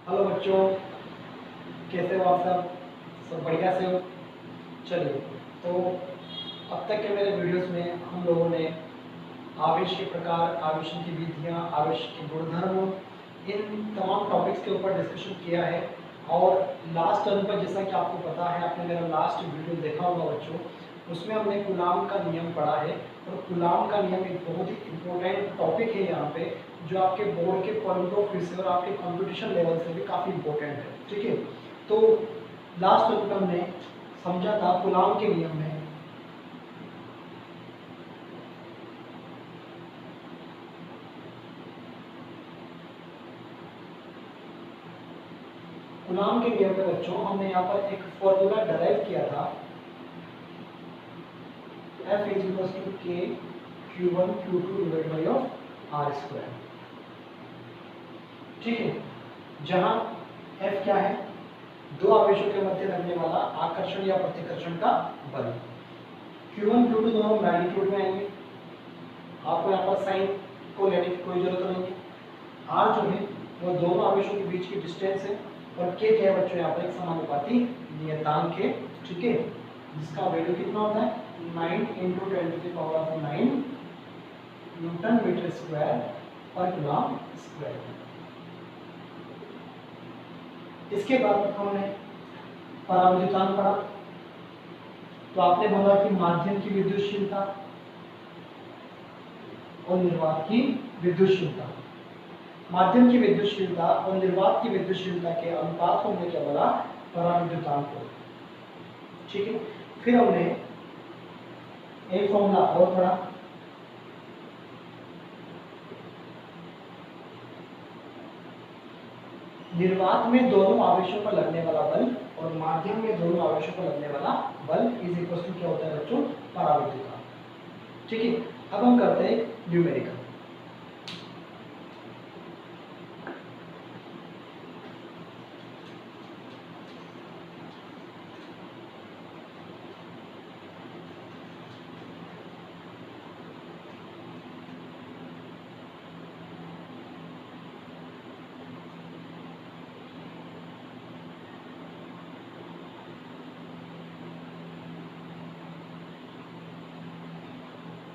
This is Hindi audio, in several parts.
हेलो बच्चों, कैसे हो आप सब? सब बढ़िया से हो? चलिए, तो अब तक के मेरे वीडियोस में हम लोगों ने आवेश के प्रकार, आवेश की विधियाँ, आवेश के गुणधर्म, इन तमाम टॉपिक्स के ऊपर डिस्कशन किया है। और लास्ट टर्म पर, जैसा कि आपको पता है, आपने मेरा लास्ट वीडियो देखा होगा बच्चों, उसमें हमने कूलाम का नियम पढ़ा है। और कूलाम का नियम एक बहुत ही इम्पोर्टेंट टॉपिक है यहाँ पे, जो आपके बोर्ड के पॉइंट ऑफ व्यू से और आपके कंपटीशन लेवल से भी काफ़ी इम्पोर्टेंट है। ठीक है, तो लास्ट टर्म पर हमने समझा था कूलाम के नियम में कूलाम के नियम में बच्चों हमने यहाँ पर एक फॉर्मूला डराइव किया था, F is equals to K Q1 Q2 divide by of R square. ठीक है, जहाँ F क्या है? दो आवेशों के मध्य लगने वाला आकर्षण या प्रतिकर्षण का बल। Q1 Q2 दोनों मैग्नीट्यूड में आएंगे, आपको यहाँ पर साइन को लेने की कोई जरूरत नहीं है। R जो है वो दोनों आवेशों के बीच की डिस्टेंस है, और K क्या है बच्चों? यहाँ पर एक समानुपाती नियतांक है। ठीक है, जिसका वैल्यू कितना होता है? 9 × 10⁹ न्यूटन मीटर स्क्वायर पर कूलम स्क्वायर। इसके बाद हमने पराविद्युतांक पढ़ा, तो आपने बोला कि माध्यम की विद्युतशीलता और निर्वात की विद्युतशीलता, माध्यम की विद्युतशीलता और निर्वात की विद्युतशीलता के अनुपात को हमने क्या बोला? पराविद्युतांक को। ठीक है, फिर हमने एक फॉर्मूला और पढ़ा, निर्वात में दोनों आवेशों पर लगने वाला बल और माध्यम में दोनों आवेशों पर लगने वाला बल इज इक्वल टू क्या होता है बच्चों? पराविद्युतांक। ठीक है, अब हम करते हैं न्यूमेरिकल।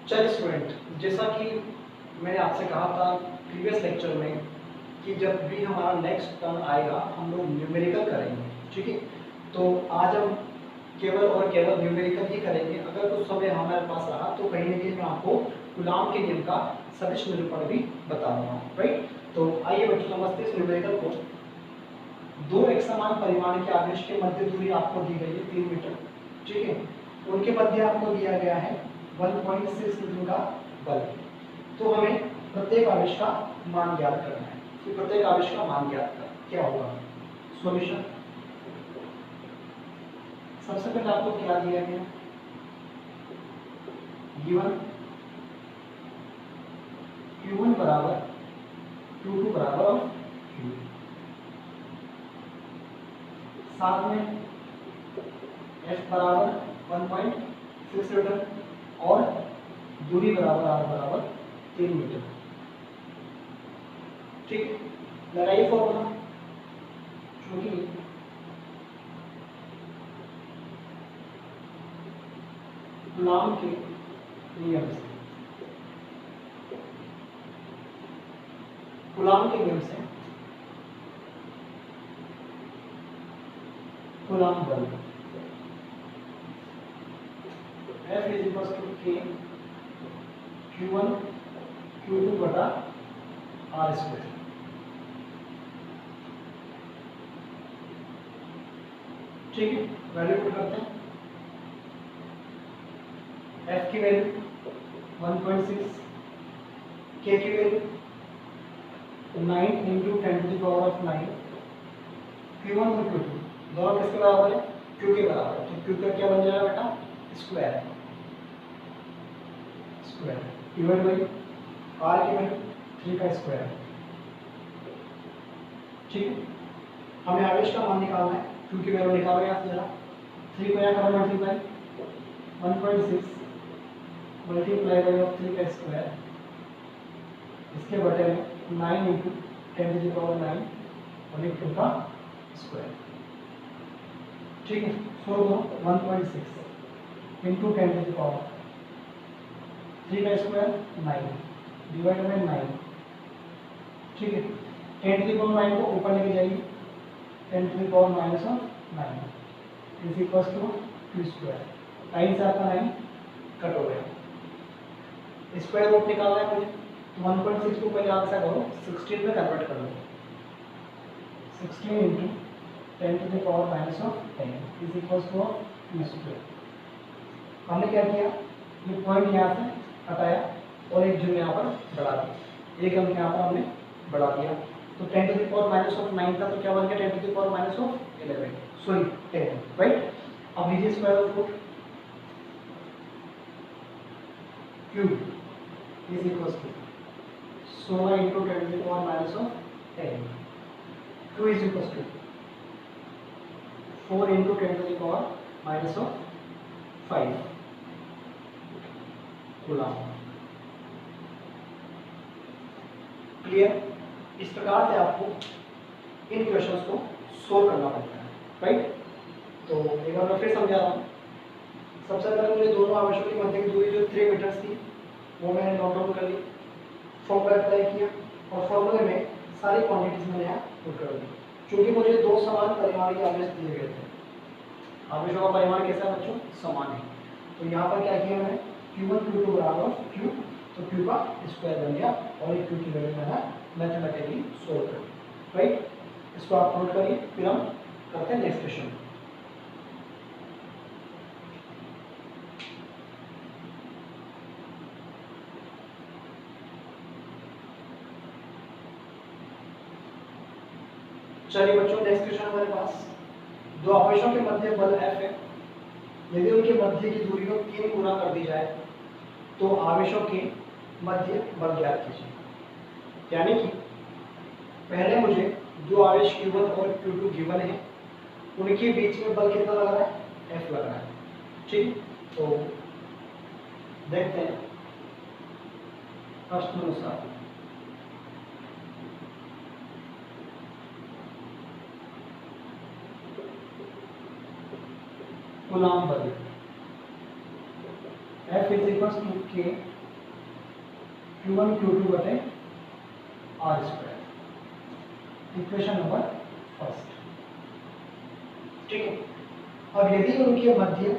चलिए स्टूडेंट, जैसा कि मैंने आपसे कहा था प्रीवियस लेक्चर में कि जब भी हमारा नेक्स्ट टर्म आएगा हम लोग न्यूमेरिकल करेंगे। ठीक है, तो आज हम केवल और केवल न्यूमेरिकल ही करेंगे। अगर कुछ समय हमारे पास रहा तो कहीं ना कहीं मैं आपको कूलम के नियम का सदिश निरूपण भी बताऊंगा। राइट, तो आइए बच्चों समझते हैं इस न्यूमेरिकल को। दो एक समान परिमाण के आवेश के मध्य दूरी आपको दी गई है 3 मीटर। ठीक है, उनके मध्य आपको दिया गया है 1.6 न्यूटन का बल। तो हमें प्रत्येक आवेश का मान ज्ञात करना है कि प्रत्येक आवेश का मान ज्ञात कर क्या होगा। सॉल्यूशन, सबसे पहले आपको क्या दिया गया? गिवन Q1 बराबर Q2 बराबर ऑफ Q, साथ में F बराबर 1.6 न्यूटन और दूरी बराबर R बराबर 3 मीटर। ठीक, लगाइए फॉर्मूला, क्योंकि कूलम के नियम से, कूलम के नियम से कूलम बल F is equal to K Q1 Q2 बटा R स्क्वायर। ठीक है, वैल्यू पुट करते हैं। F की वैल्यू 1.6, K की वैल्यू 9 × 10⁹ Q1 और Q2 दोनों किसके बराबर है? Q के बराबर है। तो Q का क्या बन जाएगा बेटा? Square, square divide by R की वैल्यू 3 का स्क्वायर। ठीक है, हमें आवेश का मान निकालना है, Q की वैल्यू निकालो यहाँ से जरा। 3 को यहाँ करो मल्टीप्लाई, 1.6 मल्टीप्लाई बाई 3 का स्क्वायर, इसके बटे में 9 × 10⁹ और एक 2 का स्क्वायर। ठीक है, सो 1.6 इंटू 10 टू द पावर 3 का स्क्वायर 9 डिवाइड बाई 9। ठीक है, 10 टू द पावर 9 को ऊपर लेके जाइए, 10 to the power minus of 9 is equal to 2 square. 9 से आपका 9 कट हो गया। स्क्वायर रूट निकालना है मुझे, तो 1.6 को पहले आप ऐसा करो 16 में कन्वर्ट कर लो। 16 into 10 to the power minus of 10 is equal to 2 square. हमने क्या किया, ये पॉइंट यहाँ से हटाया और एक जीरो यहाँ पर बढ़ा दिया, एक अंक यहाँ पर हमने बढ़ा दिया, तो 10 to the power minus of 9 था, तो क्या बन गया 10 to the power minus of 11 sorry 10, right. अब लीजिए square root cube is equal to 16 into 10 to the power minus of 10 2 is equal to 4 into 10 to the power minus of 5 coulomb. Clear? इस प्रकार से आपको इन क्वेश्चंस को सोल्व करना पड़ता है, राइट। तो एक बार मैं फिर समझा रहा हूँ। सबसे पहले मुझे दोनों आवेशों की मध्य की दूरी जो 3 मीटर्स थी वो मैंने नोट डाउन कर ली, फॉर्मूला अप्लाई किया और फॉर्मूले में सारी क्वांटिटीज मैंने यहाँ पुट कर दी। क्योंकि मुझे दो समान परिमाण के आवेश दिए गए थे, आवेशों का परिमाण कैसा है बच्चों, समान है, तो यहाँ पर क्या किया मैंने Q1 Q2 बराबर Q, तो Q का स्क्वायर बन गया और एक Q की वैल्यू मैंने मैथमेटिकली सोल्व कर दी, राइट। इसको आप नोट करिए, फिर हम करते हैं नेक्स्ट क्वेश्चन। चलिए बच्चों, नेक्स्ट क्वेश्चन हमारे पास, दो आवेशों के मध्य बल F है, यदि उनके मध्य की दूरी को 3 गुना कर दी जाए तो आवेशों के मध्य बल ज्ञात कीजिए। यानी कि पहले मुझे दो आवेश Q1 और Q2 गिवन है, उनके बीच में बल कितना लग रहा है, F लग रहा है। ठीक, तो देखते हैं प्रश्नानुसार। कूलम बल F is equal to K Q1 Q2 बटे R square, equation number first. ठीक है, अब यदि उनके मध्य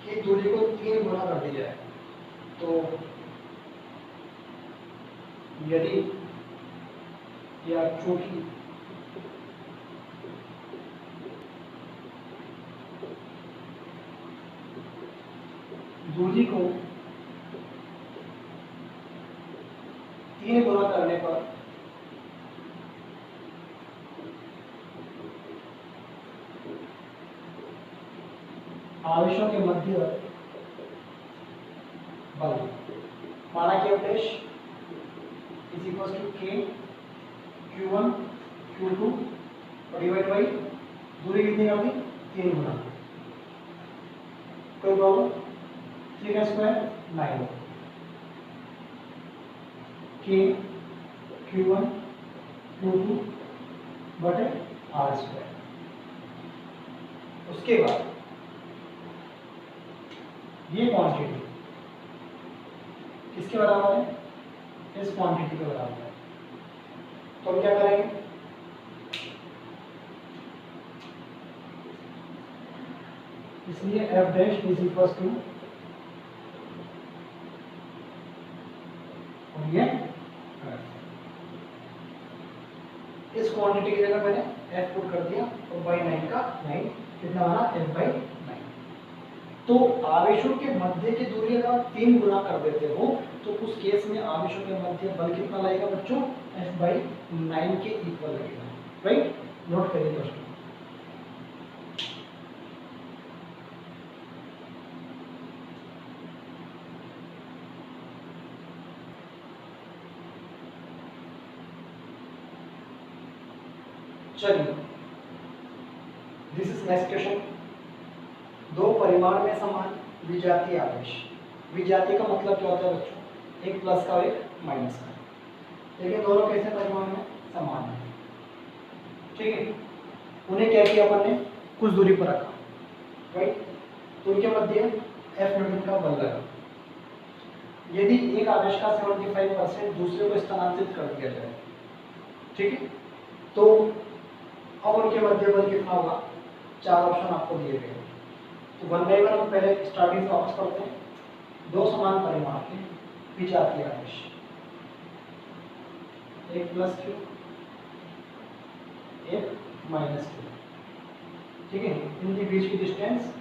की दूरी को 3 गुना कर दी जाए तो यदि या चूंकि दूरी को 3 गुना करने पर आवेशों के मध्य बल माना कि अवदेश is equal to K Q1 Q2 divide by दूरी कितनी कर दी, 3 गुना, कोई प्रॉब्लम, 3 का स्क्वायर 9 K Q1 Q2 बटे R स्क्वायर। उसके बाद ये क्वांटिटी किसके बराबर है, इस क्वांटिटी के बराबर है, तो हम क्या करेंगे, इसलिए F dash is equal to, और ये इस क्वांटिटी की जगह मैंने F पुट कर दिया और बाई 9 का 9 कितना बना, F बाई 9। तो आवेशों के मध्य की दूरी अगर आप 3 गुना कर देते हो तो उस केस में आवेशों के मध्य बल कितना लगेगा बच्चों, F बाई 9 के इक्वल लगेगा, राइट। नोट करिए दोस्तों। चलिए, दिस इज नेक्स्ट क्वेश्चन। दो परिमाण में समान विजातीय आवेश, विजातीय का मतलब क्या होता है बच्चों, एक प्लस का और एक माइनस का, लेकिन दोनों कैसे परिमाण में समान है। ठीक है, उन्हें क्या किया अपन ने, कुछ दूरी पर रखा, राइट। तो उनके मध्य F न्यूटन का बल लगा। यदि एक आवेश का 75% दूसरे को स्थानांतरित कर दिया जाए, ठीक है, तो अब उनके मध्य बल कितना होगा, 4 ऑप्शन आपको दिए गए हैं। तो 1 बाई 1 हम पहले स्टार्टिंग से वापस पढ़ते हैं। दो समान परिमाण के विजातीय आवेश, एक प्लस क्यू, एक माइनस क्यू, ठीक है, इनके बीच की डिस्टेंस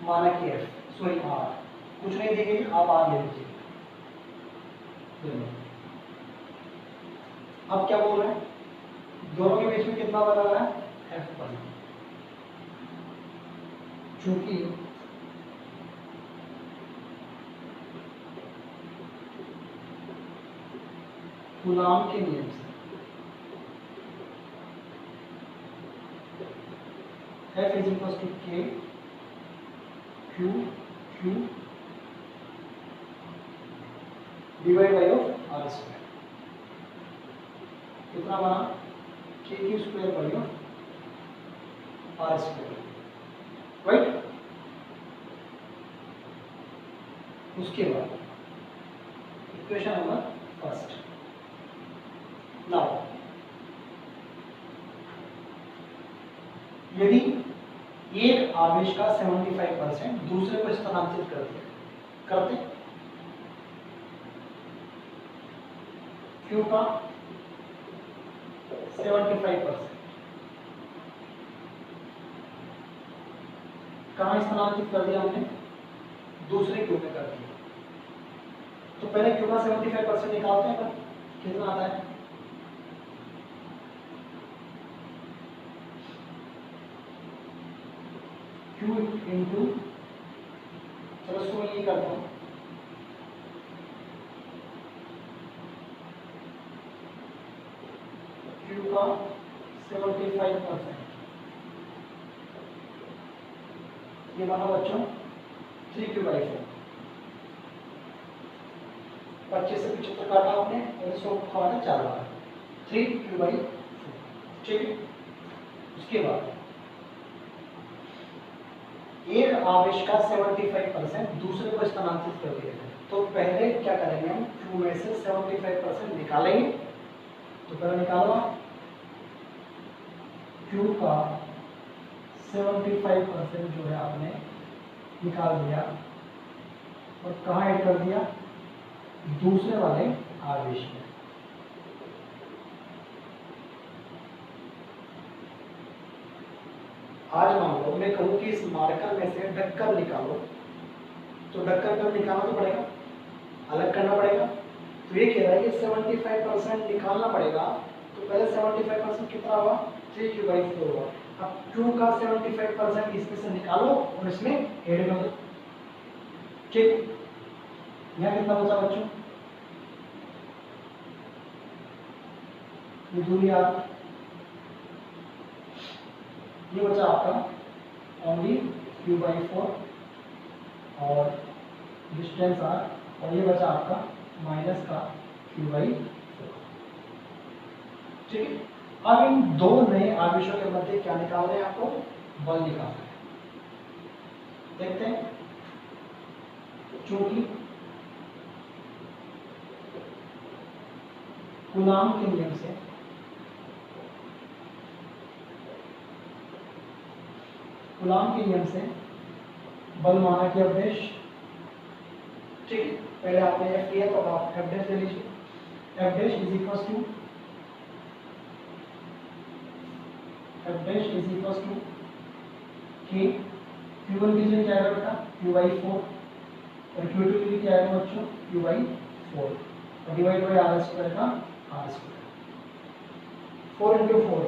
माना कि F, सॉरी R, कुछ नहीं दी गई, आप R ले लीजिए। अब क्या बोल रहे हैं, दोनों के बीच में कितना बना रहा है, F बना। चूंकि कूलॉम के नियम से F is equal to K Q Q divide by of R square, कितना बना, K Q square by of R square, right. उसके बाद इक्वेशन नंबर फर्स्ट, नाउ यदि एक आवेश का 75% दूसरे को स्थानांतरित करते Q का 75% कहाँ स्थानांतरित कर दिया हमने, दूसरे Q में कर दिया। तो पहले Q का 75% निकालते हैं, कितना आता है, Q इंटू, चलो इसको मैं ये करता हूँ, Q का 75%, ये बना बच्चों 3Q/4, 25 से 75 काटा आपने और 100 काटा 4 बार, 3Q/4, ठीक है। उसके बाद एक आवेश का 75% दूसरे को स्थानांतरित कर दिया जाए, तो पहले क्या करेंगे हम, Q में से 75% निकालेंगे। तो पहले निकालो, Q का 75% जो है आपने निकाल दिया और कहाँ ऐड कर दिया, दूसरे वाले आवेश में। आज मान लो मैं कहूँ कि इस मार्कर में से ढक्कन निकालो, तो ढक्कन कब निकालना तो पड़ेगा, अलग करना पड़ेगा। तो ये कह रहा है कि 75% निकालना पड़ेगा, तो पहले 75% कितना होगा, 3Q/4 होगा। अब Q का 75% इसमें से निकालो और इसमें ऐड कर दो, ठीक। यहाँ कितना बचा बच्चों, ये दूरी R, ये बचा आपका ओनली Q/4 और डिस्टेंस R, और ये बचा आपका माइनस का Q/4, ठीक है। अब इन दो नए आवेशों के मध्य क्या निकालना है आपको, बल निकालना है। देखते हैं, चूंकि कूलॉम के नियम से बल माना कि अवदेश, ठीक है। पहले आपने F लिया तो आप F' ले लीजिए। F' is equal to K, Q1 के लिए क्या आएगा बेटा, Q/4, और Q2 के लिए क्या आएगा बच्चों, Q/4, और डिवाइड बाई R स्क्वायर का R square, 4 into 4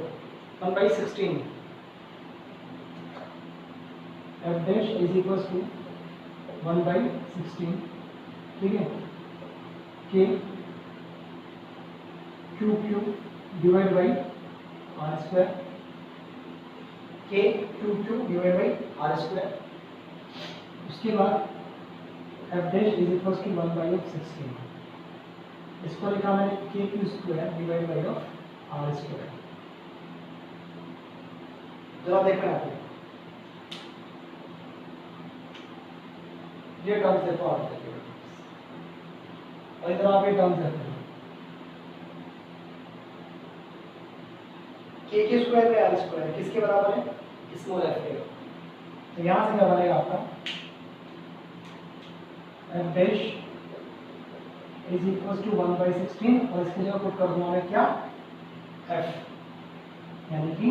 1/16, F' is equal to 1/16, ठीक है। K Q divide by R square, K Q divide by R square. उसके बाद F' इज इक्वल टू 1/16, इसको लिखा है KQ square divide by of R square, जरा देखना है ये टर्म से तो आते हैं और इधर आप ये टर्म से के स्क्वायर पे आर स्क्वायर किसके बराबर है? स्मॉल एफ के। तो यहां से क्या बनेगा आपका F dash is equal to 1/16 और इसके जगह पुट कर दूंगा मैं क्या एफ यानी कि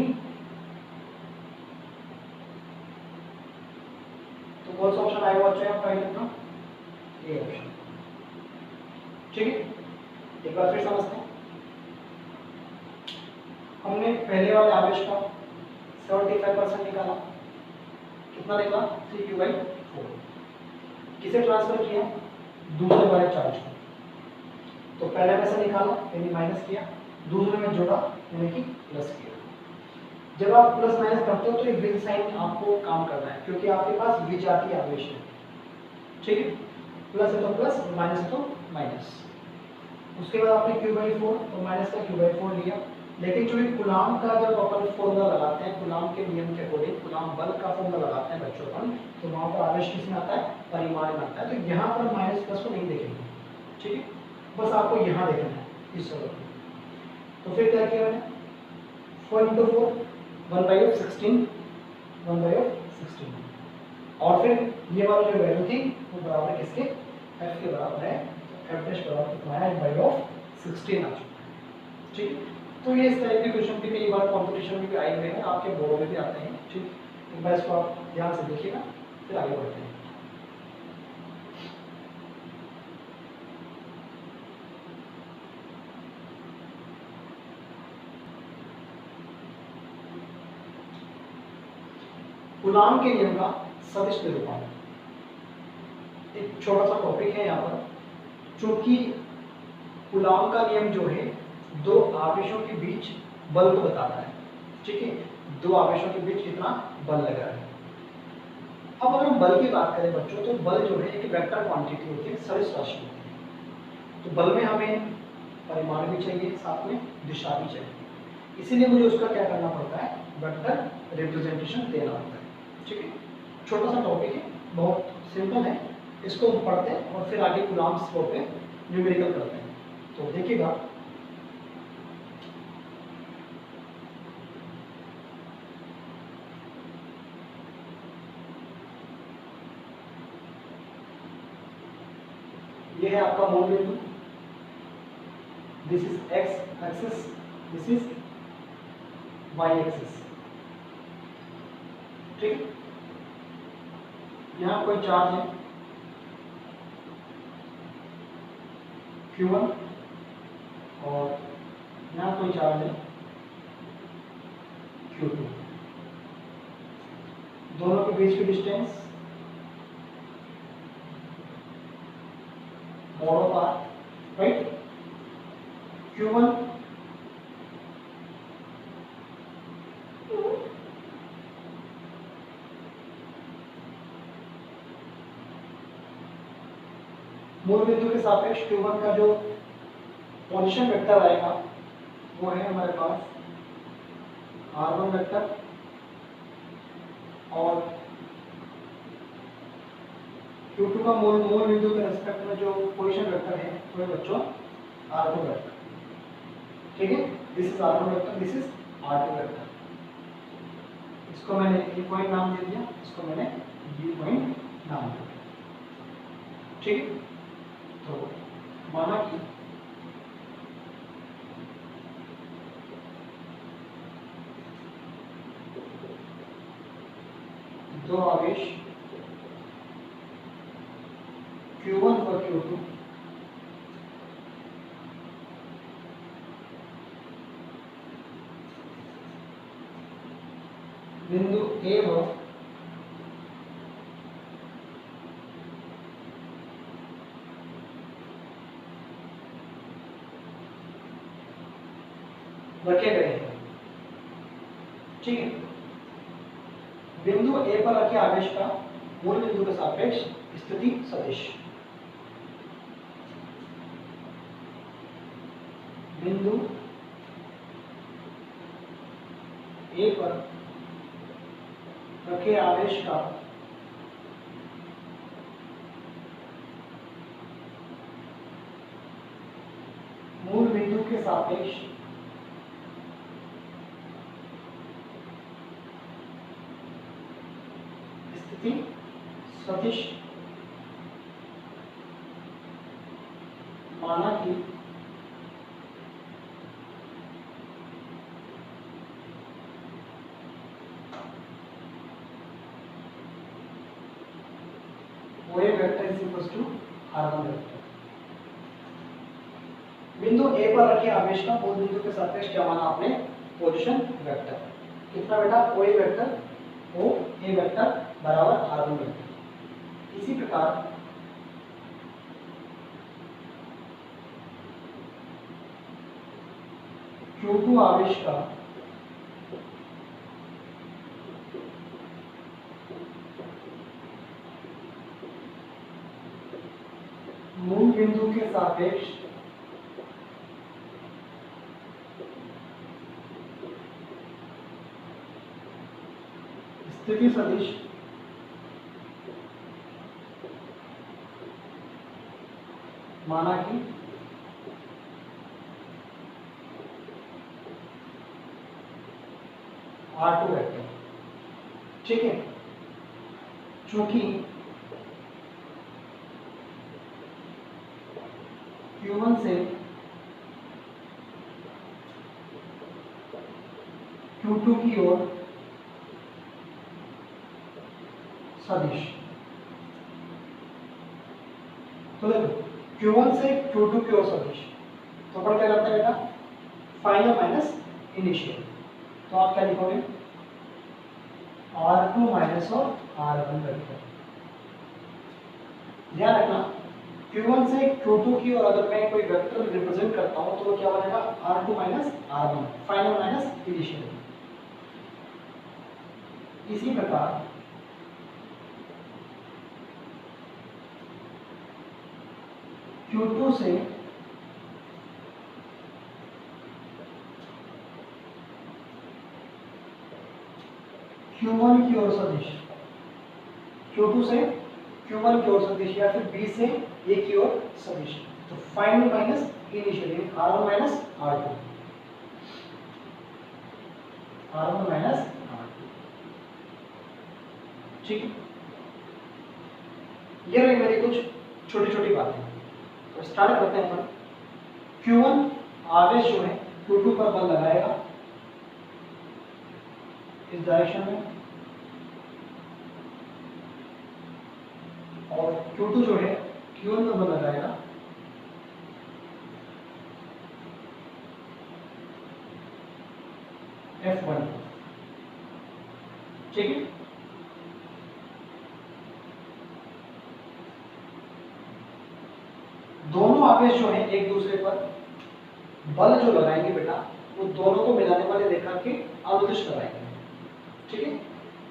तो कौन सा ऑप्शन आएगा बच्चों यहाँ फाइल करना ए ऑप्शन। ठीक है, एक बार फिर समझते हैं। हमने पहले वाले आवेश का 75% निकाला, कितना निकला 3q/4। किसे ट्रांसफर किया? दूसरे वाले चार्ज को। तो पहले में से निकाला यानी माइनस किया, दूसरे में जोड़ा यानी कि प्लस किया। जब आप प्लस माइनस करते हो तो एक बिग साइन आपको काम करना है क्योंकि आपके पास विजातीय आवेश है। ठीक है, प्लस है तो प्लस, माइनस है तो माइनस। उसके बाद आपने q/4 और माइनस का q/4 लिया, लेकिन जो कूलाम का जब अपन फॉर्मूला लगाते हैं कूलाम के नियम के अकॉर्डिंग कूलाम बल का फॉर्मूला लगाते हैं बच्चों अपन, तो वहां पर आवेश किस में आता है? परिमाण में आता है। तो यहाँ पर माइनस प्लस को नहीं देखेंगे। ठीक है, बस आपको यहाँ देखना है इस जगह पे। तो फिर क्या किया मैंने 4 × 4 1/16 1/16 और फिर ये वाली जो वैल्यू थी वो बराबर किसके? f के बराबर है। f डैश बराबर कितना है? 1/16 आ चुका है। ठीक है, तो ये इस टाइप के क्वेश्चन भी कई बार कंपटीशन में भी आए हुए हैं, आपके बोर्ड में भी आते हैं। ठीक, एक बार इसको आप ध्यान से देखिएगा फिर आगे बढ़ते हैं। कूलाम के नियम का सदिश निरूपण एक छोटा सा टॉपिक है यहाँ पर, चूंकि कूलाम का नियम जो है दो आवेशों के बीच बल को बताता है। ठीक है, दो आवेशों के बीच कितना बल लगा है। अब अगर हम बल की बात करें बच्चों, तो बल जो है एक वेक्टर क्वांटिटी होती है, सदिश राशि होती है। तो बल में हमें परिमाण भी चाहिए, साथ में दिशा भी चाहिए, इसीलिए मुझे उसका क्या करना पड़ता है? वेक्टर रिप्रेजेंटेशन देना होता है। ठीक है, छोटा सा टॉपिक है, बहुत सिंपल है, इसको हम पढ़ते हैं और फिर आगे कूलाम्स लॉ पे न्यूमेरिकल करते हैं। तो देखिएगा, ये है आपका मूल बिंदु, this is X axis, this is Y axis. ठीक है, यहाँ कोई चार्ज है Q1 और यहाँ कोई चार्ज है Q2। दोनों के बीच की distance mod of r, right? Q1 मूल बिंदु के सापेक्ष Q1 का जो पोजीशन वेक्टर आएगा वो है हमारे पास r1 वेक्टर, और Q2 का मूल बिंदु के रेस्पेक्ट में जो पोजीशन वेक्टर है वो है बच्चों r2 वेक्टर। ठीक है, this is r1 vector, this is r2 vector. इसको मैंने ए पॉइंट नाम दे दिया, इसको मैंने बी पॉइंट नाम दे दिया। ठीक है, तो माना कि दो आवेश Q1 और Q2 बिंदु A पर रखे गए हैं। ठीक है, बिंदु A पर रखे आवेश का मूल बिंदु के सापेक्ष स्थिति सदिश, बिंदु A पर रखे आवेश का मूल बिंदु के सापेक्ष स्थिति सदिश माना कि OA vector is equal to R1 vector. बिंदु ए पर रखे आवेश का मूल बिंदु के सापेक्ष क्या माना आपने? Position vector. कितना बेटा? OA वेक्टर OA वेक्टर बराबर R1 वेक्टर। इसी प्रकार Q2 आवेश का मूल बिंदु के सापेक्ष स्थिति सदिश माना कि R2 वेक्टर। ठीक है, चूंकि Q1 से Q2 की ओर सदिश, तो देखो Q1 से Q2 की ओर सदिश, तो अपन क्या करते हैं बेटा? Final minus initial. तो आप क्या लिखोगे? R2 माइनस और R1 वेक्टर। ध्यान रखना, Q1 से Q2 की ओर अगर मैं कोई वेक्टर रिप्रेजेंट करता हूं तो क्या बनेगा? R2 minus R1, final minus initial. इसी प्रकार Q2 से Q1 की ओर सदिश, Q2 से Q1 की ओर सदिश या फिर B से A की ओर सदिश, तो final minus initial R1 minus R2, R1 minus R2। ठीक है, ये रही मेरी कुछ छोटी छोटी बातें। तो स्टार्ट करते हैं अपन। Q1 आवेश जो है Q2 पर बल लगाएगा इस डायरेक्शन में, और Q2 जो है Q1 में बल लगाएगा F1। ठीक है, दोनों आवेश जो है एक दूसरे पर बल जो लगाएंगे बेटा, वो दोनों को मिलाने वाले रेखा के अनुदिश कराएंगे। ठीक है,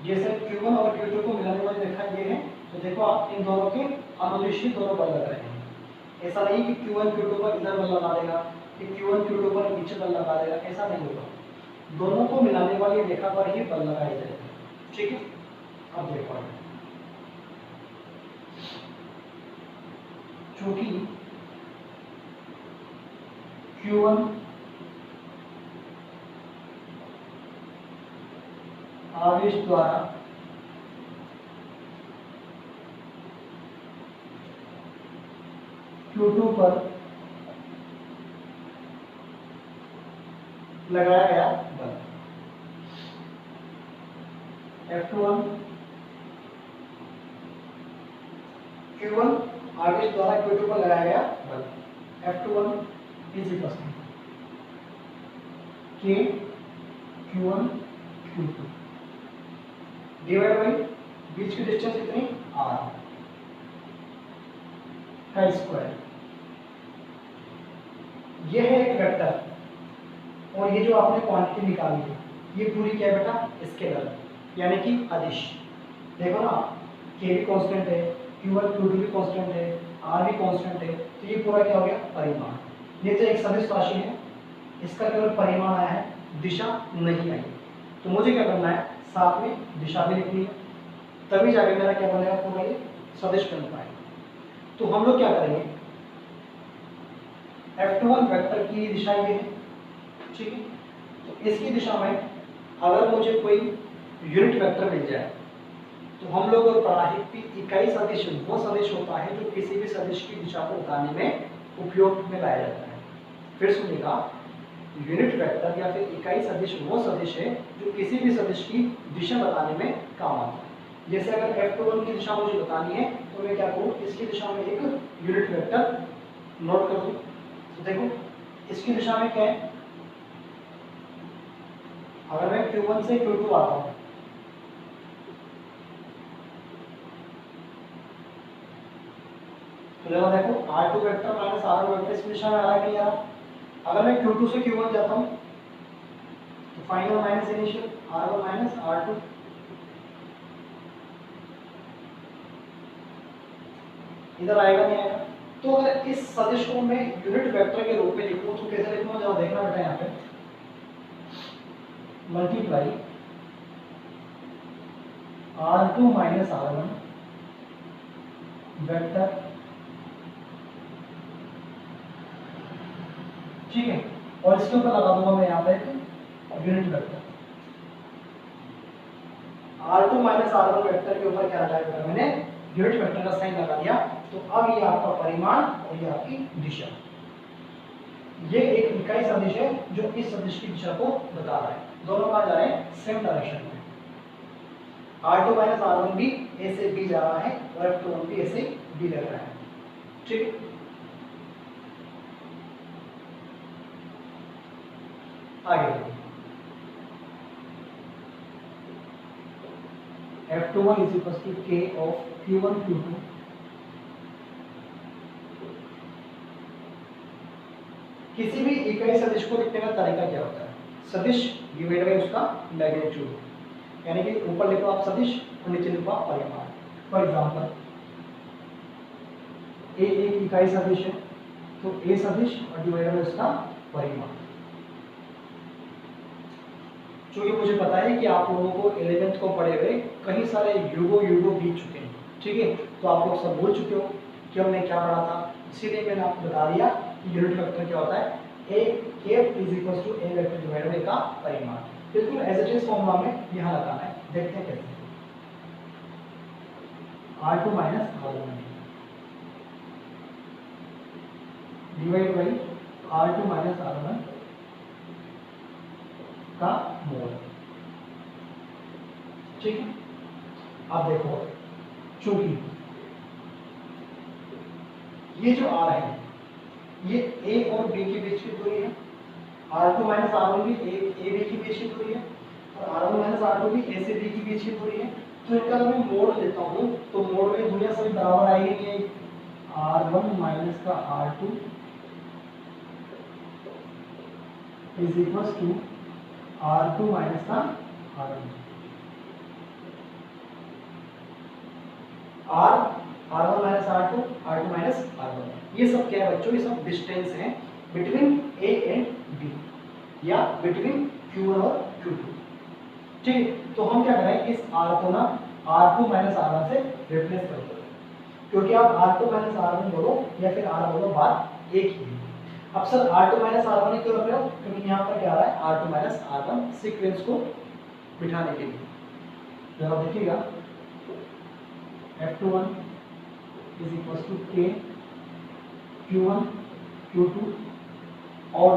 जैसे Q1 और Q2 को मिलाने वाली रेखा ये है, तो देखो आप इन दोनों के अनुदिश ही दोनों बल लगा रहे हैं। ऐसा नहीं कि Q1 Q2 पर इधर बल लगा देगा, कि Q1 Q2 पर नीचे बल लगा देगा, ऐसा नहीं होगा। दोनों को मिलाने वाली रेखा पर ही बल लगाया जाएगा। ठीक है, अब देखो चूंकि Q1 आवेश द्वारा Q2 पर लगाया गया बल F1, Q1 आवेश द्वारा Q2 पर लगाया गया बल F21 is equal to K Q1 Q2 divide by बीच की डिस्टेंस कितनी? R का स्क्वायर। ये है एक वेक्टर, और ये जो आपने क्वांटिटी निकाली है ये पूरी क्या है बेटा? स्केलर, यानी कि अदिश। देखो ना, K भी कांस्टेंट है, Q1 Q2 भी कांस्टेंट है, R भी कांस्टेंट है, तो ये पूरा क्या हो गया? परिमाण। ये तो एक सदिश राशि है, इसका केवल परिमाण आया है, दिशा नहीं आई। तो मुझे क्या करना है? साथ में दिशा भी लिखनी है, तभी जाके मेरा क्या बनेगा पूरा ये सदिश बन पाएगा। तो हम लोग क्या करेंगे, F21 वेक्टर की दिशा ये है, ठीक है। तो इसकी दिशा में अगर मुझे कोई यूनिट वेक्टर मिल जाए तो हम लोग पढ़ा है कि इकाई सदिश वो सदिश होता है जो किसी भी सदिश की दिशा को बताने में उपयोग में लाया जाता है। फिर सुनिएगा, यूनिट वेक्टर या फिर इकाई सदिश वो सदिश है जो किसी भी सदिश की दिशा बताने में काम आता है। जैसे अगर F21 की दिशा मुझे बतानी है तो मैं क्या करूँ, इसकी दिशा में एक यूनिट वेक्टर नोट कर दूँ। तो देखो इसकी दिशा में क्या है, अगर मैं Q1 से Q2 आता हूँ तो जरा देखो R2 vector minus R1 vector इसकी दिशा में आ रहा है कि नहीं आ रहा। अगर मैं Q2 से Q1 जाता हूँ तो final minus initial R1 minus R2, इधर आएगा नहीं आएगा। तो अगर इस सदिश को मैं यूनिट वेक्टर के रूप में लिखूं तो कैसे लिखूंगा, जरा देखना बेटा यहाँ पे, multiply R2 minus R1 vector, ठीक है, और इसके ऊपर लगा दूंगा मैं यहाँ पे एक unit vector. R2 minus R1 vector के ऊपर क्या लगाया मैंने, यूनिट वेक्टर का साइन लगा दिया। तो अब ये आपका परिमाण और ये आपकी दिशा, ये एक इकाई सदिश है जो इस सदिश की दिशा को बता रहा है। दोनों कहाँ जा रहे हैं, सेम डायरेक्शन में। R2 माइनस R1 भी A से B जा रहा है और F21 भी A से B लग रहा है, ठीक। आगे F21 is equals to K of Q1 Q2 किसी भी इकाई सदिश को लिखने का तरीका क्या होता है, सदिश डिवाइड बाय उसका मैग्नीट्यूड, यानी कि ऊपर लिखो आप सदिश और नीचे लिखो आप परिमाण। फॉर एग्जांपल A एक इकाई सदिश है तो A सदिश और डिवाइड बाय उसका परिमाण। क्योंकि मुझे पता है कि आप लोगों को 11th को पढ़े हुए कई सारे युगो बीत चुके हैं, ठीक है, तो आप लोग सब भूल चुके हो कि हमने क्या पढ़ा था, इसीलिए मैंने आपको बता दिया कि यूनिट वेक्टर क्या होता है, A is equal to A vector divide by का परिमाण। बिल्कुल एज इट इज फॉर्मूला में यहाँ लगाना है, देखते हैं कैसे। R2 minus R1 divide by R2 minus R1 का मोल, ठीक है। अब देखो चूंकि ये जो R है ये A और B के बीच की दूरी है, R2 माइनस R1 भी A B के बीच की दूरी है और R1 माइनस R2 भी A से B के बीच की दूरी है। तो इनका अगर मैं मोड लेता हूँ तो मोड में दूरियां सभी बराबर आएगी नहीं, R1 माइनस का R2 is equal to R2 minus का R1। R1 minus R2, R2 minus R1, ये सब क्या है बच्चों, ये सब डिस्टेंस है बिटवीन A एंड B या बिटवीन Q1 और Q2, ठीक। तो हम क्या करें, इस R को ना R2 माइनस R1 से रिप्लेस कर दो, क्योंकि आप R2 माइनस R1 बोलो या फिर R बोलो बात एक ही है। अब सर R2 माइनस R1 क्यों रख रहे हो, क्योंकि यहाँ पर क्या आ रहा है R2 माइनस R1 सीक्वेंस को बिठाने के लिए। जरा देखिएगा F21 is equal to K Q1 Q2 और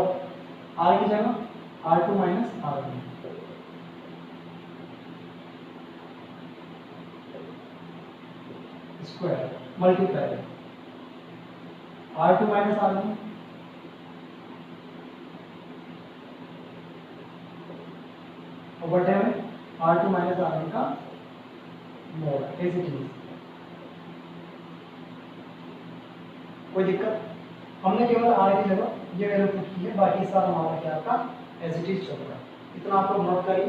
R की जगह R2 minus R1 square multiply R2 minus R1 और बटे में R2 माइनस R1 का मोड, ऐसे चीज। कोई दिक्कत, हमने केवल R की जगह ये वैल्यू पुट की है, बाकी सारा हमारा क्या आपका एज इट इज चल रहा है। इतना आप लोग नोट करिए।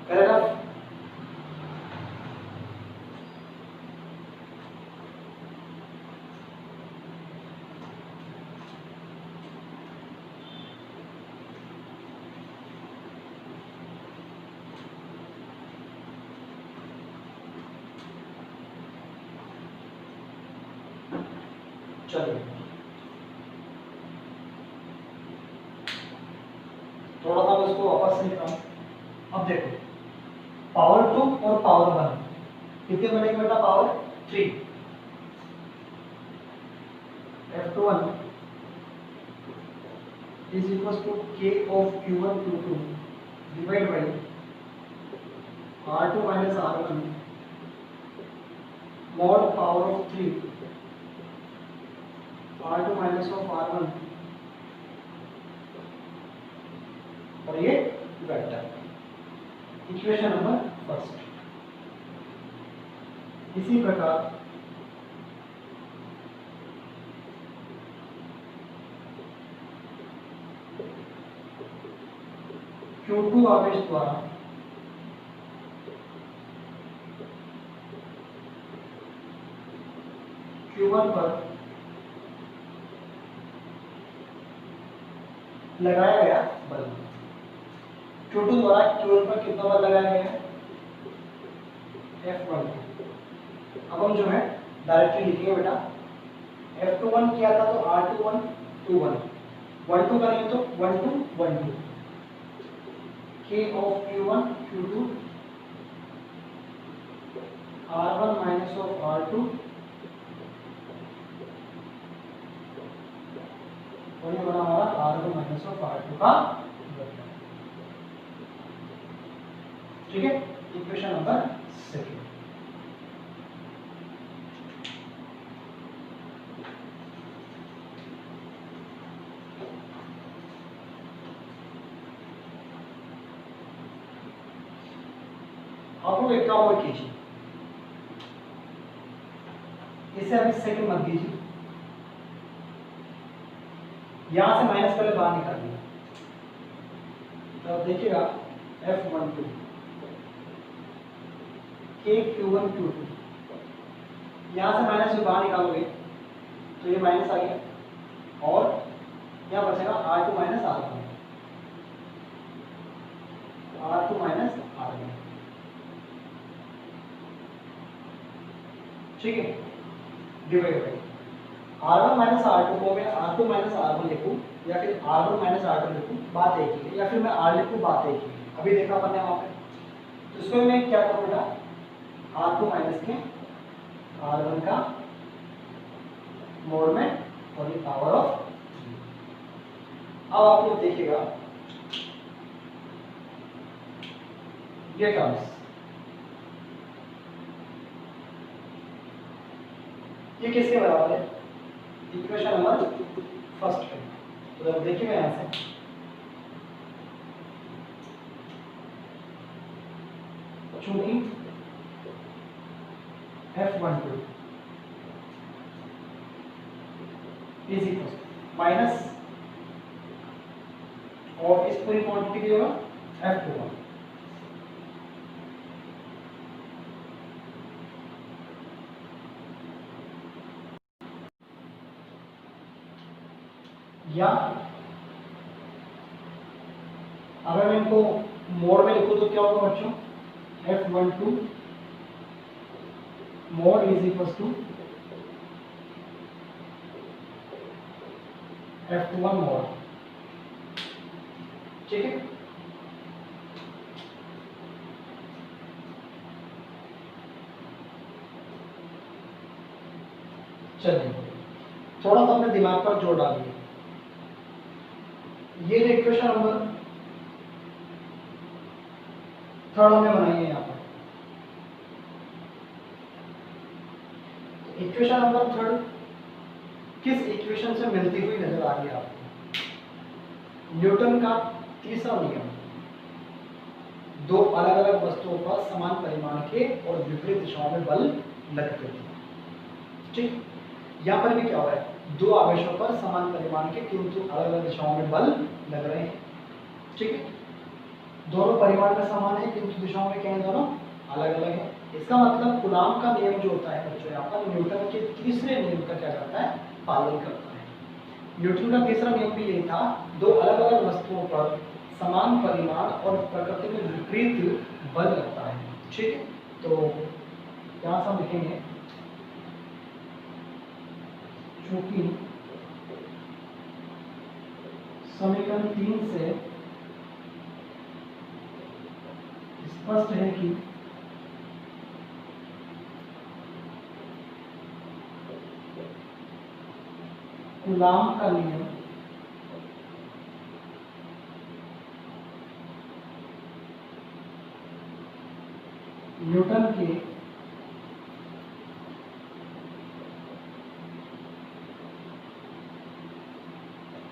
पैराग्राफ चलिए थोड़ा सा मैं इसको वापस से लिख रहा हूँ। अब देखो पावर 2 और पावर 1 कितने बनेगा बेटा? Power 3। F1 is equals to K of Q1 Q2 divided by R2 minus R1 mod power of 3 R2 minus of R1 और ये वेक्टर। Equation number first. इसी प्रकार Q2 आवेश द्वारा Q1 पर लगाया गया बल। Q2 द्वारा Q1 पर कितना बल लगाया गया है? F1। अब हम जो है डायरेक्टली लिखेंगे बेटा। F21 किया था तो R21 21 12 करेंगे तो 12 K of Q1 Q2 R1 minus of R2 और ये बना हमारा R1 माइनस ऑफ R2 का वेक्टर। ठीक है, इक्वेशन नंबर सेकंड। आप लोग एक काम और कीजिए, इसे अभी सेकंड मत दीजिए, यहां से माइनस पहले बाहर निकाल दिया तो देखिएगा F12 K Q1 Q2 यहां से माइनस से बाहर निकालोगे तो ये माइनस आ गया और क्या बचेगा R2 minus R1 R2 minus R1। ठीक है, divide by R1 minus R2 को मैं R2 माइनस R1 लिखूं या फिर R1 माइनस R2 लिखूं, बात एक ही है, या फिर मैं R लिखूं, बात एक ही है। अभी देखा अपन ने वहां पे, तो इसको मैं क्या करूं बेटा, R2 माइनस के R1 का मोड में और ये पावर ऑफ। अब आप लोग देखिएगा ये टर्म्स, ये किसके बराबर है? इक्वेशन नंबर फर्स्ट है। तो जब देखिएगा यहां से चूंकि F12 इज इक्वल माइनस और इस पूरी क्वांटिटी की होगा F21 या अगर मैं इनको मोड में लिखूं तो क्या होगा बच्चों? F12 mod is equal to F21 mod. ठीक है, चलिए थोड़ा सा अपने दिमाग पर जोर डालिए। ये जो इक्वेशन नंबर थर्ड हमने बनाई है यहाँ पर, इक्वेशन नंबर थर्ड किस इक्वेशन से मिलती हुई नजर आ रही है आपको? न्यूटन का तीसरा नियम, दो अलग अलग वस्तुओं पर समान परिमाण के और विपरीत दिशाओं में बल लगते हैं। ठीक, यहाँ पर भी क्या हो रहा है? दो आवेशों पर समान परिमाण के किंतु अलग अलग दिशाओं में बल लग रहे हैं। ठीक है, दोनों परिमाण में समान है किंतु दिशाओं में क्या है? दोनों अलग अलग है। इसका मतलब कूलॉम का नियम जो होता है बच्चों, यहाँ पर न्यूटन के तीसरे नियम का क्या करता है? पालन करता है। न्यूटन का तीसरा नियम भी यही था, दो अलग अलग वस्तुओं पर समान परिमाण और प्रकृति में विपरीत बल लगता है। ठीक है, तो यहाँ से हम लिखेंगे चूंकि समीकरण 3 से स्पष्ट है कि कूलाम का नियम न्यूटन के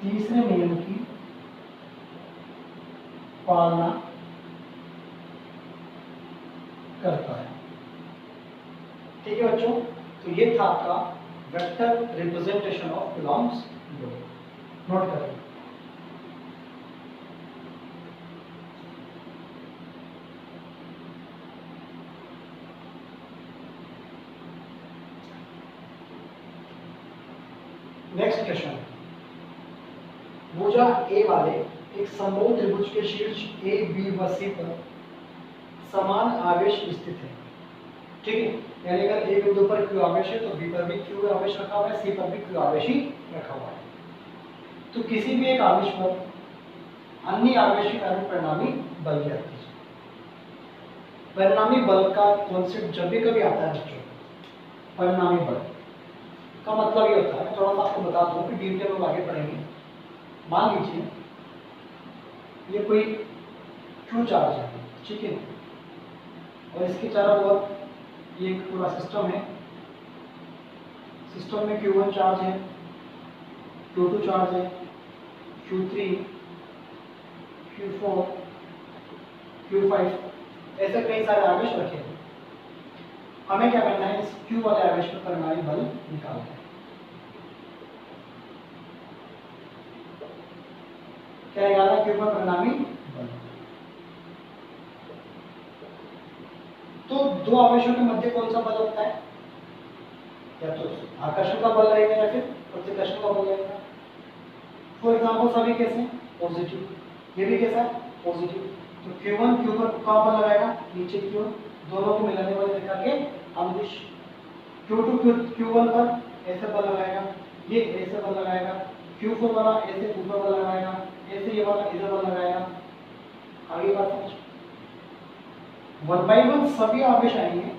तीसरे नियम की पालना करता है। ठीक है बच्चों, तो ये था आपका vector representation of Coulomb's law. Note करें। नेक्स्ट क्वेश्चन, भुजा ए वाले एक समबाहु त्रिभुज के शीर्ष ए बी व सी पर समान आवेश स्थित है। ठीक है, यानी अगर ए बिंदु पर क्यू आवेश है तो बी पर भी क्यू आवेश रखा हुआ है, सी पर भी क्यू आवेश ही रखा हुआ है। तो किसी भी एक आवेश पर अन्य आवेश के कारण परिणामी बल ज्ञात कीजिए। परिणामी बल का कॉन्सेप्ट जब भी कभी आता है बच्चों, परिणामी बल का मतलब ये होता है, थोड़ा सा आपको बता दूं कि डिटेल में आगे पढ़ेंगे। मान लीजिए ये कोई क्यू चार्ज है, ठीक है, और इसके चारों ओर ये एक पूरा सिस्टम है। सिस्टम में Q1 चार्ज है, Q2 चार्ज है, Q3, Q4, Q5, ऐसे कई सारे आवेश रखे हैं। हमें क्या करना है, इस Q वाले आवेश पर परिणामी बल निकालना है। क्या निकालना है? Q पर परिणामी बल। तो दो आवेशों के मध्य कौन सा बल होता है? या तो आकर्षण का बल रहेगा या फिर प्रतिकर्षण का बल रहेगा। फॉर एग्जाम्पल सभी कैसे पॉजिटिव, ये भी कैसा है पॉजिटिव। तो Q1 Q पर का बल लगाएगा, नीचे की ओर दोनों को मिलाने वाले रेखा के अनुदिश। Q2 Q1 पर ऐसे बल लगाएगा, ये ऐसे बल लगाएगा। Q4 वाला ऐसे ऊपर बल लगाएगा, ऐसे ये वाला इधर बल लगाएगा। आगे बात समझ। 1/1 सभी आवेश आएंगे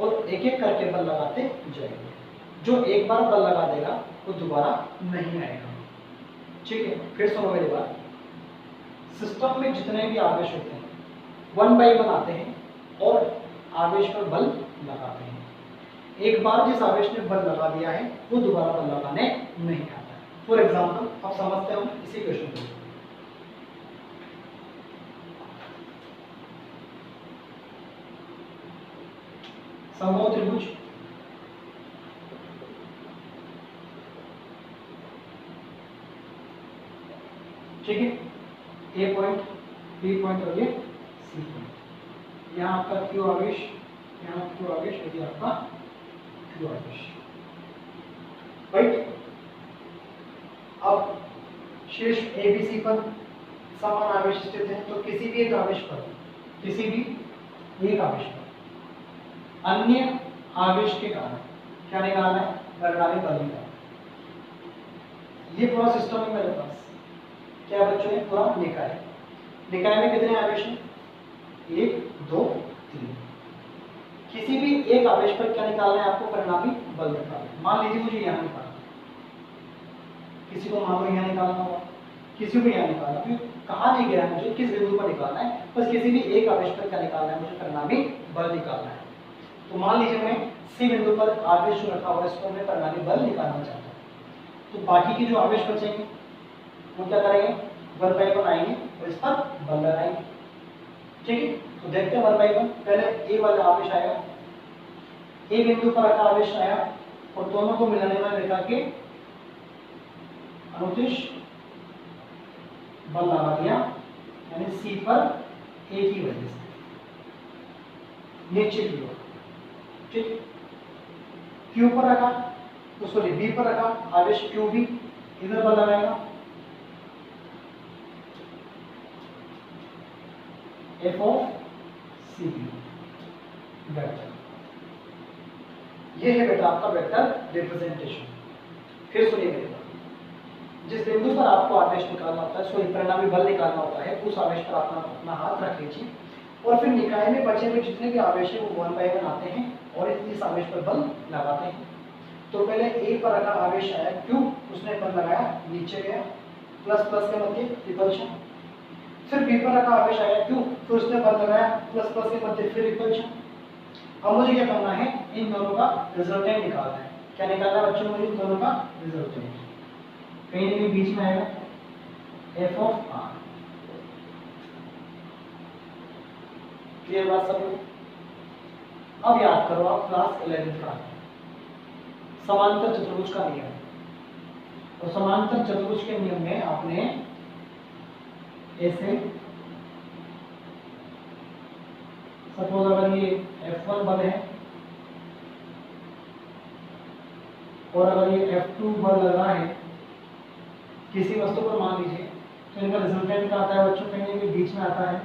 और एक एक करके बल लगाते जाएंगे। जो एक बार बल लगा देगा वो दोबारा नहीं आएगा। ठीक है, फिर सुनो मेरी बात। सिस्टम में जितने भी आवेश होते हैं 1/1 आते हैं और आवेश पर बल लगाते हैं। एक बार जिस आवेश ने बल लगा दिया है वो दोबारा बल लगाने नहीं आता। फॉर एग्जाम्पल आप समझते हो इसी क्वेश्चन को। समबाहु त्रिभुज, ठीक है, ए पॉइंट, बी पॉइंट और ये सी पॉइंट। यहाँ आपका क्यू आवेश, यहाँ क्यू आवेश और ये आपका क्यू आवेश, राइट। अब शीर्ष ए बी सी पर समान आवेश स्थित है, तो किसी भी एक आवेश पर, किसी भी एक आवेश पर अन्य आवेश के कारण क्या निकालना है? परिणामी बल निकालना। ये पूरा सिस्टम है मेरे पास। क्या बच्चों ने पूरा निकाय, निकाय में कितने आवेश हैं? 1 2 3। किसी भी एक आवेश पर क्या निकालना है आपको? परिणामी बल निकालना है। मान लीजिए मुझे यहाँ निकालना, किसी को मान लो यहाँ निकालना होगा, किसी को यहाँ निकालना, फिर कहाँ नहीं गया मुझे, किस बिंदु पर निकालना है, बस किसी भी एक आवेश पर क्या निकालना है मुझे? परिणामी बल निकालना है। तो मान लीजिए मैं सी बिंदु पर आवेश रखा हुआ है, इसको मैं परिणामी बल निकालना चाहता हूँ। तो बाकी के जो आवेश बचेंगे वो क्या करेंगे? 1/1 आएंगे और इस पर बल लगाएंगे। ठीक है, तो देखते हैं 1/1। पहले ए वाला आवेश आएगा, ए बिंदु पर रखा आवेश आया और दोनों को मिलाने वाले रेखा के अनुदिश बल लगा दिया, यानी सी पर ए की वजह से नीचे की ओर। ठीक, क्यू पर रखा, तो सॉरी बी पर रखा आवेश क्यू भी, इधर बल लगाएगा, F of C B vector. ये है बेटा आपका वेक्टर रिप्रेजेंटेशन। फिर सुनिए मेरी बात, जिस बिंदु पर आपको आवेश निकालना होता है, सॉरी परिणामी बल निकालना होता है, उस आवेश पर अपना हाथ रख लीजिए और फिर निकाय में बचे हुए जितने भी आवेश हैं वो 1 बाय 1 आते हैं और इस आवेश पर बल लगाते हैं। तो पहले ए पर रखा आवेश आया Q, उसने बल लगाया, नीचे गया, प्लस प्लस के मध्य रिपल्शन। फिर बी पर रखा आवेश आया Q, फिर उसने बल लगाया, प्लस प्लस के मध्य फिर रिपल्शन। अब मुझे क्या करना है, इन दोनों का रिजल्टेंट निकालना है। क्या निकालना है बच्चों, मुझे इन दोनों का रिजल्टेंट कहीं ना कहीं बीच में आएगा एफ ऑफ आर। क्लियर बात सब लोग? अब याद करो आप क्लास 11 का समांतर चतुर्भुज का नियम, और समांतर चतुर्भुज के नियम में आपने ऐसे सपोज अगर ये F1 बल है और अगर ये F2 बल लग रहा है किसी वस्तु पर मान लीजिए, तो इनका रिजल्टेंट क्या आता है बच्चों, कहीं के बीच में आता है।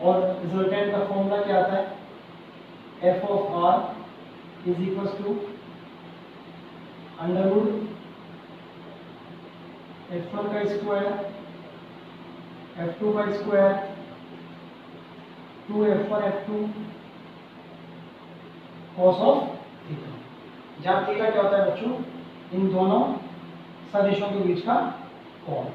और रिजल्टेंट का फॉर्मूला क्या आता है, F of R is equal to under root F1 का स्क्वायर F2 का square 2F1 F2 cos of theta. जहाँ थीटा क्या होता है बच्चों, इन दोनों सदिशों के बीच का कोण।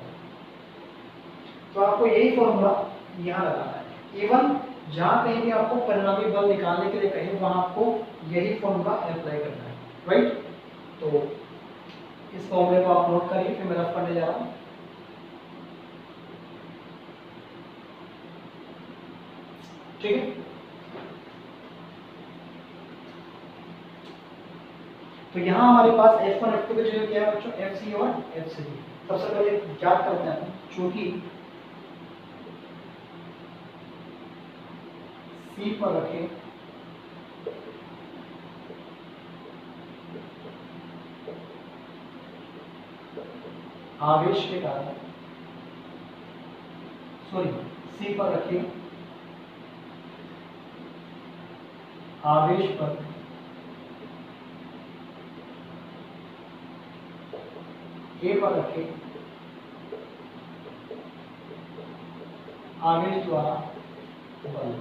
तो आपको यही फॉर्मूला यहाँ लगाना है। इवन जहाँ कहीं भी आपको परिणामी बल निकालने के लिए कहें वहां आपको यही फॉर्मूला अप्लाई करना है, राइट। तो इस फॉर्मूले को आप नोट करिए, फिर मैं रफ करने जा रहा हूँ। ठीक है, तो यहाँ हमारे पास F1 F2 की जगह क्या है बच्चों, FC और FC। सबसे पहले याद करते हैं, चूंकि C पर रखें आवेश के कारण, सॉरी C पर रखें आवेश पर A पर रखें आवेश द्वारा बल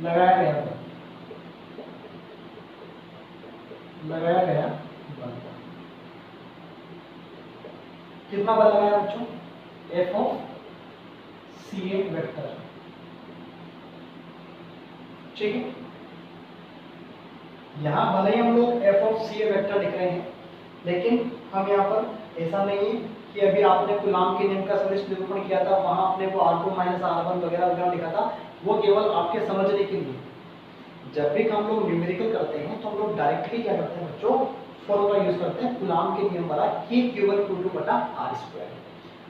लगाया गया बल, लगाया गया बल। कितना बल लगाया बच्चों, F of C A vector. ठीक है, यहां भले ही हम लोग F of C A vector लिख रहे हैं, लेकिन हम यहाँ पर ऐसा नहीं है कि अभी आपने कूलाम के नियम का सदिश निरूपण किया था, वहां आपने वो R2 माइनस R1 वगैरह वगैरह लिखा था, वो केवल आपके समझने के लिए। जब भी हम लोग न्यूमेरिकल करते हैं तो हम लोग डायरेक्टली क्या करते हैं बच्चों, फॉर्मूला यूज करते हैं कूलाम के नियम वाला K=2/R²।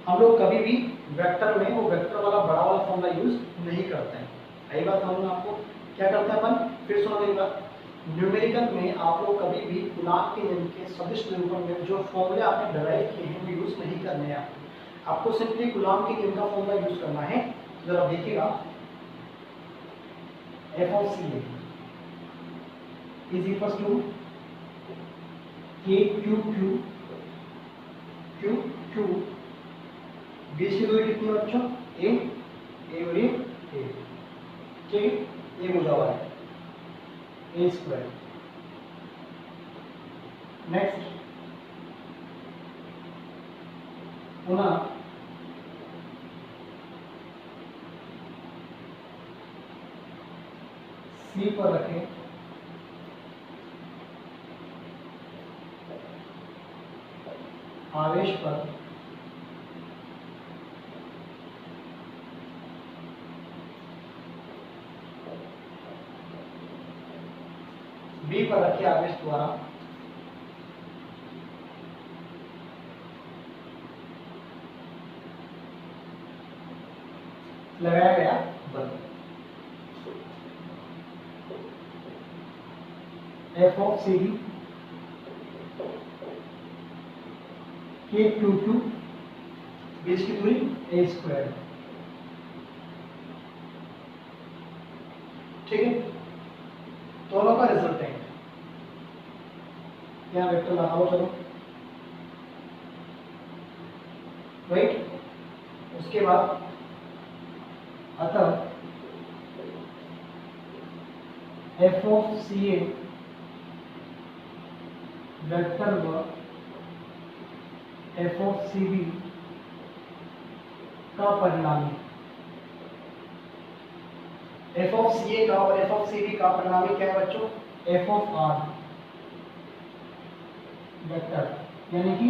हम लोग कभी भी वेक्टर में वो वेक्टर वाला बड़ा वाला फॉर्मूला यूज नहीं करते हैं। यही बात मालूम है आपको, क्या करते हैं अपन, फिर सुनो मेरी बात। न्यूमेरिकल में आप लोग कभी भी कूलाम के नियम के सदिश निरूपण में जो फॉर्मूले आपने डिराइव किए हैं वो यूज नहीं करने हैं। आपको सिंपली कूलाम के नियम का फॉर्मूला यूज करना है। जरा देखिएगा, F of C A is equal to K Q Q Q Q, बीच की दूरी कितनी है बच्चों, ए और ए, ठीक है, ये मुझा हुआ है ए स्क्वायर। नेक्स्ट पुनः सी पर रखें आवेश पर बी पर रखे आवेश द्वारा लगाया गया बल, एफ ऑफ सी डी के क्यू क्यू, बीच की दूरी ए स्क्वायर। ठीक है, दोनों का रिजल्टेंट यहाँ वेक्टर लगाओ चलो, राइट। उसके बाद अतः F of C A vector व एफ ऑफ सी बी का परिणामी, एफ ऑफ सी ए का और एफ ऑफ सी बी का परिणामी क्या है बच्चों? एफ ऑफ आर वेक्टर, यानी कि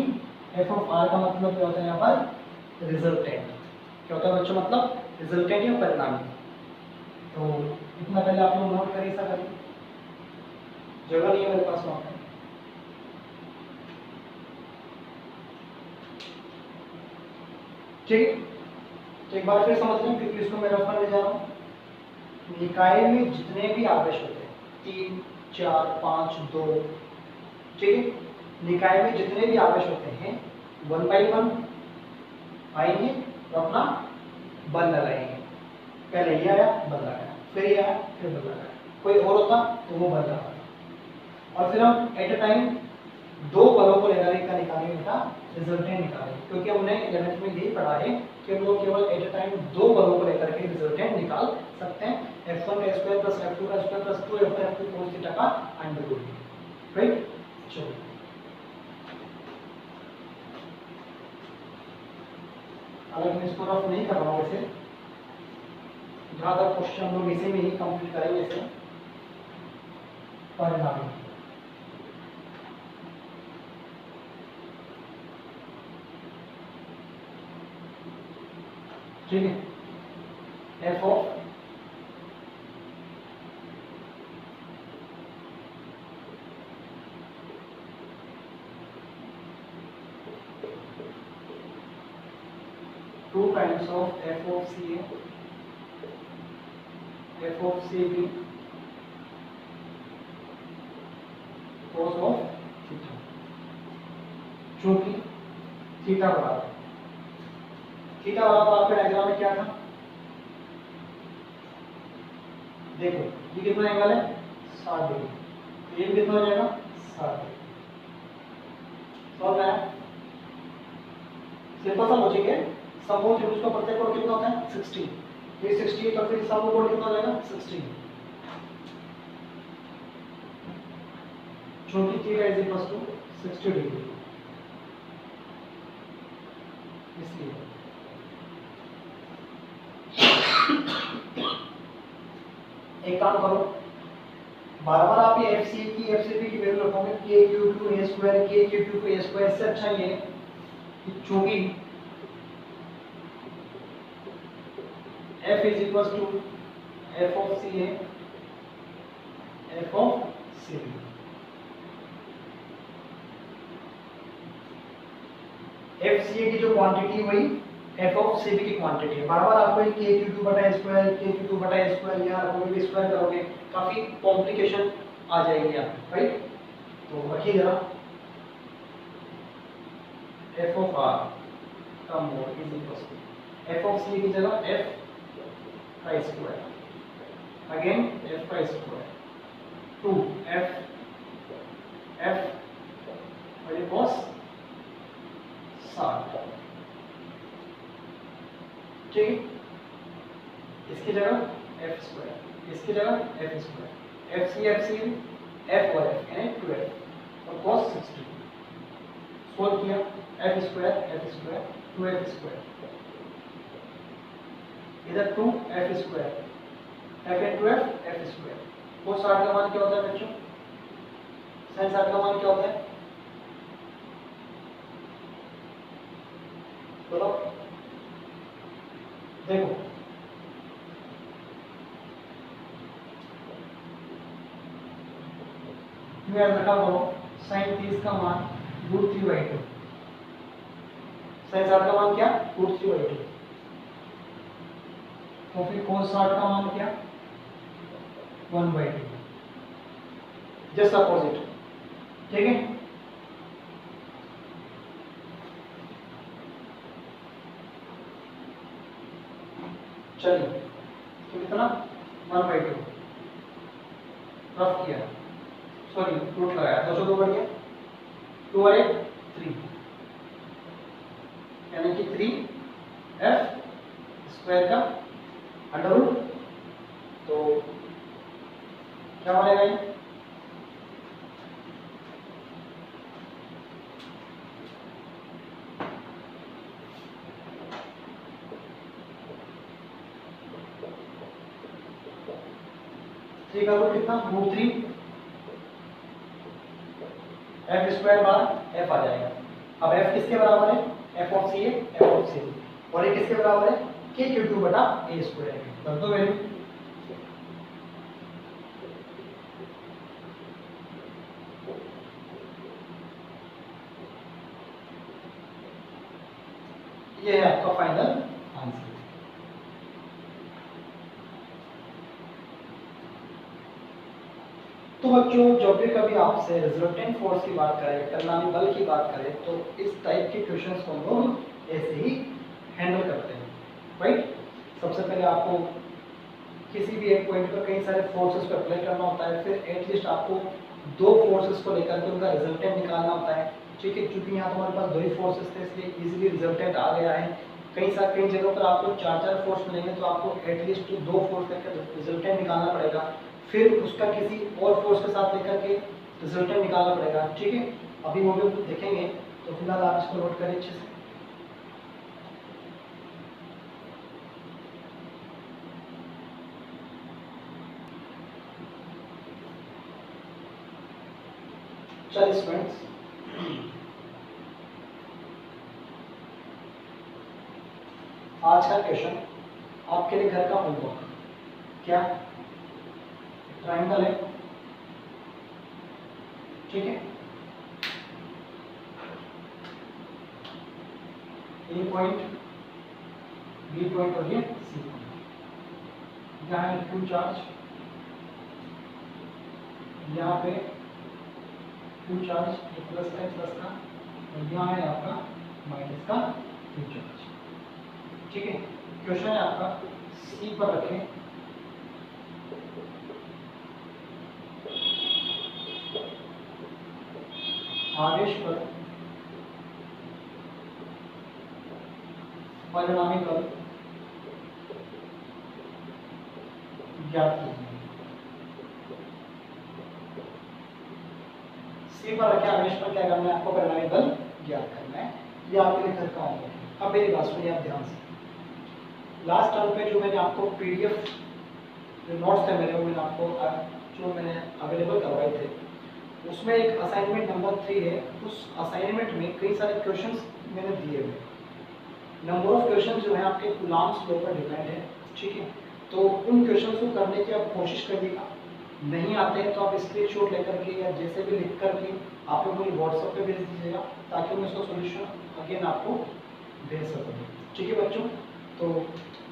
एफ ऑफ आर का मतलब क्या होता है यहाँ पर? रिजल्टेंट। क्या होता है बच्चों मतलब? रिजल्टेंट या परिणामी। तो इतना पहले आप लोग नोट करिए, ऐसा करिए, जगह नहीं है मेरे पास वहाँ पे। ठीक, तो एक बार फिर समझ लें क्योंकि इसको मैं रफ करने जा रहा हूँ। निकाय में जितने भी आवेश होते हैं 3, 4, 5, 2, ठीक है, निकाय में जितने भी आवेश होते हैं 1 by 1 आएंगे और अपना बल लगाएंगे। पहले ये आया, बल लगाया, फिर ये आया, फिर बल लगाया। कोई और होता तो वो बल लगाता, और फिर हम एट अ टाइम 2 बलों को लेकर का निकालेंगे था रिजल्टेंट निकालेंगे, क्योंकि हमने 11th में यही पढ़ा है कि हम लोग केवल एट अ टाइम 2 बलों को लेकर के रिजल्टेंट निकाल सकते हैं। F1 का स्क्वायर प्लस F2 का square plus 2F1 F2 cos theta का अंडर रूट, राइट। चलो अलग मैं इसको रफ नहीं कर रहा हूँ, वैसे जहाँ तक क्वेश्चन हम लोग इसी में ही कंप्लीट करेंगे इसे। परिणामी ठीक है, F of two times of F of C A F of C B cos of theta, चूंकि थीटा बराबर आपके डायग्राम में क्या था? देखो ये कितना एंगल है? 60 डिग्री, ये कितना हो जाएगा? 60 डिग्री। सॉल्व है, सिंपल सा लॉजिक है। समकोण त्रिभुज का प्रत्येक कोण कितना होता है? 60। ये 60 है तो फिर समकोण कितना हो जाएगा? 60। चूंकि theta is equal to 60 degree, इसलिए एक काम करो, बार बार आप ये एफ सी की एफ सी बी की वैल्यू रखोगे K Q two A square K Q two A square से अच्छा ये कि चूंकि f is equal to F of C A F of C B. F C A की जो क्वांटिटी वही एफ ऑफ सी बी की क्वांटिटी है। बार बार आपको के क्यू टू बटा स्क्वायर के क्यू टू बटा स्क्वायर या कोई भी स्क्वायर करोगे काफी कॉम्प्लिकेशन आ जाएगी आप, राइट। तो रखिए जरा, एफ ऑफ आर का mod is equal to F of C की जगह एफ का स्क्वायर, अगेन एफ का स्क्वायर टू एफ और cos 60, ठीक है। इसकी जगह एफ स्क्वायर, इसकी जगह F square, F C F और एफ यानी 2f और cos 60 सोल्व किया, एफ स्क्वायर 2f स्क्वायर, इधर 2f square F N 2f F square. cos 60 का मान क्या होता है बच्चों? sin 60 का मान क्या होता है? बोलो, देखो याद रखा करो, sin 30 का मान √3/2, sin 60 का मान क्या? √3/2। तो फिर cos 60 का मान क्या? 1/2, जस्ट अपोजिट, ठीक है। चलिए तो कितना? 1/2 रफ किया, सॉरी रूट लगाया, 202 बढ़ गया, 2 और 1 3, यानी कि 3f स्क्वायर का अंडर रूट। तो क्या बनेगा ये? थ्री का रूट कितना? रूट 3 एफ स्क्वायर बार एफ आ जाएगा। अब एफ किसके बराबर है? एफ ऑफ सी है, एफ ऑफ सी, और ये किसके बराबर है? के क्यू टू बटा ए स्क्वायर है। कर दो वैल्यू। ये है आपका फाइनल आंसर। तो बच्चों, जब भी कभी आपसे रिजल्टेंट फोर्स की बात करें, परिणामी बल की बात करें, तो इस टाइप के क्वेश्चंस को हम लोग ऐसे ही हैंडल करते हैं, राइट। सबसे पहले आपको किसी भी एक पॉइंट पर कई सारे फोर्सेस को अप्लाई करना होता है, फिर एटलीस्ट आपको दो फोर्सेस को लेकर के उनका रिजल्टेंट निकालना होता है, ठीक है। क्योंकि यहाँ तुम्हारे पास दो ही फोर्सेस थे, इसलिए इजीली रिजल्टेंट आ गया है। कई जगहों पर आपको चार फोर्स मिलेंगे, तो आपको एटलीस्ट दो फोर्स लेकर रिजल्टेंट निकालना पड़ेगा, फिर उसका किसी और फोर्स के साथ लेकर के रिजल्टेंट निकालना पड़ेगा, ठीक है। अभी वो भी देखेंगे, तो फिलहाल आप इसको नोट करें अच्छे से। चलिए स्टूडेंट्स, आज का क्वेश्चन आपके लिए घर का होमवर्क, क्या ट्रायंगल है, ठीक है। ए पॉइंट, बी पॉइंट और ये सी पॉइंट। यहाँ है क्यू चार्ज, यहाँ पे क्यू चार्ज प्लस का, और यहाँ है आपका माइनस का क्यू चार्ज, ठीक है। क्वेश्चन है आपका, सी पर रखें आवेश पर परिणामी बल ज्ञात कीजिए। सी पर रखे आवेश पर क्या करना है आपको? परिणामी बल ज्ञात करना है। ये आपके लिए घर का होमवर्क है। अब मेरी बात सुनिए आप ध्यान से। लास्ट टर्म पे जो मैंने आपको पीडीएफ जो नोट्स थे मेरे, वो मैंने आपको जो मैंने अवेलेबल करवाए थे, उसमें एक असाइनमेंट नंबर 3 है। उस असाइनमेंट में कई सारे क्वेश्चंस मैंने दिए हुए। नंबर ऑफ क्वेश्चन जो है आपके कूलॉम्स लॉ पर डिपेंड है, ठीक है। तो उन क्वेश्चंस को करने की आप कोशिश करिएगा। नहीं आते हैं तो आप स्क्रीनशॉट लेकर के या जैसे भी लिख करके आप लोग मुझे व्हाट्सएप पे भेज दीजिएगा, ताकि मैं उसका सोल्यूशन अगेन आपको भेज सकूँ, ठीक है बच्चों। तो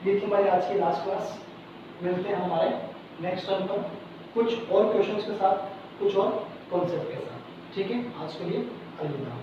ये थी हमारी आज की लास्ट क्लास। मिलते हैं हमारे नेक्स्ट टर्म पर कुछ और क्वेश्चंस के साथ, कुछ और कॉन्सेप्ट के साथ, ठीक है। आज के लिए अलविदा।